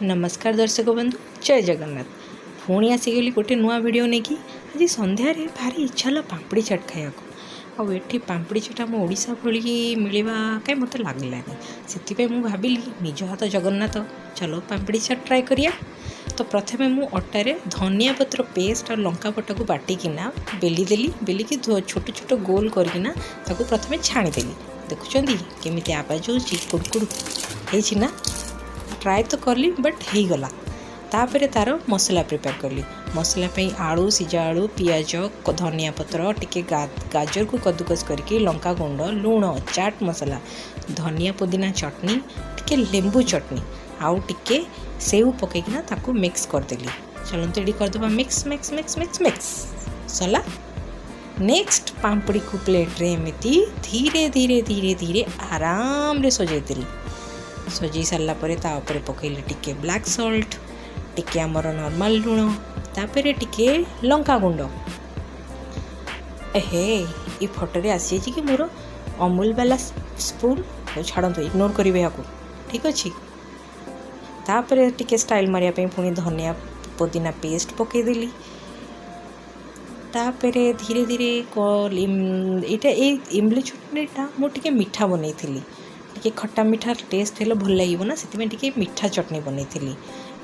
नमस्कार दर्शक बंधु जय जगन्नाथ पुणी आसीगली गोटे नुआ वीडियो नहीं कि आज संध्यार भारी इच्छा है पापड़ी चाट खाया आठी पापड़ी चाट आम ओडिशा भली मिलवा कहीं मत लगलानी से भाविली निज हाथ जगन्नाथ चलो पापड़ी चाट ट्राए करिया। तो प्रथमे मु अटारे धनिया पत्र पेस्ट और लंका पटा को बाटिकिना बेली देली बेलिकी छोट छोट गोल करना प्रथमे छाणीदेली। देखुं केमी आवाज हो कुड़कुड़ हो ट्राए तो करली बट हो गला। तापर तार मसला प्रिपेयर करली। मसला पे आलू सीजा आलू पियाज धनिया पत्र टिके गाजर को कद्दूकस करके लंका गुंड लूण चाट मसला धनिया पुदीना चटनी टिके लेंबू चटनी आउ टिके सेव पकईकिना ताकू मिक्स करदेली। चलते ये करदे mix mix mix mix mix सला। नेक्स्ट पापड़ी को प्लेट रे एमती धीरे धीरे धीरे धीरे आराम रे सजैदेली। सजै सारा पर पकईली टिके ब्लैक सॉल्ट टिके आमर नॉर्मल लूण तापर टिके लंका गुंड। एहे ये फोटो आसी कि मोर अमूल वाला स्पून छाड़ू इग्नोर करेंगे यहाँ ठीक अच्छे। तापर टिके स्टाइल मारिया पुणी धनिया पुदीना पेस्ट पकईदेली। तापर धीरे धीरे यहाँ इमली चटनीटा मुझे मीठा बनई टिके खट्टा मीठा टेस्ट हेल्ले भल लगे ना से मीठा चटनी बनई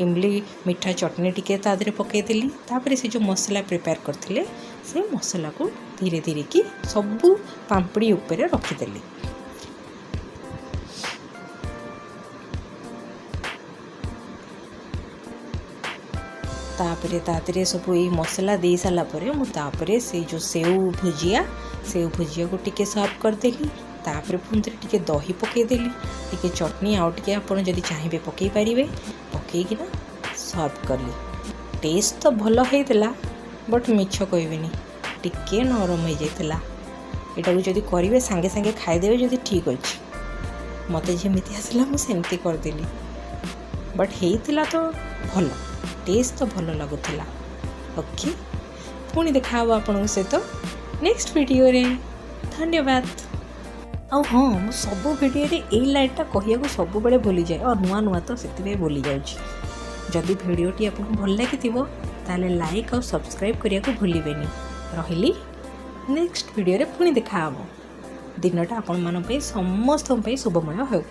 इमली मीठा चटनी टिके तादरे पकईदेली। तापर से जो मसला प्रिपेयर करथिले से मसला को धीरे धीरे कि सबू पापड़ी ऊपर रखीदेली। तापर तादरे सब ये मसला दे सारा मुझे से जो सेव भुजिया को टिके सर्व करदेली। तापर पुणी टिके दही पकईदेली टिके चटनी आउ टिके आपड़ जदि चाहिए पकई पारे पकईकिना सर्व करली। टेस्ट तो भल होता बट मिछ कहबेनी टिके नरम हो जाता। यहाँ जदि करेंगे सांगे सांगे खाईदेवे जदि ठीक अच्छे मत जमी आसला मुझे करदेली बट होता तो भल टेस्ट तो भल लगुला। ओके पुणी देखा आपण सहित नेक्स्ट वीडियो रे। धन्यवाद। आ हाँ मु सब वीडियो रे यही लाइनटा कहूँ सब बड़े भूली जाए और नुआ नुआ तो से भूली जाऊँगी। जदि भिडियोटी आपको भल लगी ताले लाइक और सब्सक्राइब करने को भूलें। रही नेक्स्ट वीडियो रे पुणी देखा दिनटा आपण मान समस्त शुभमय हो।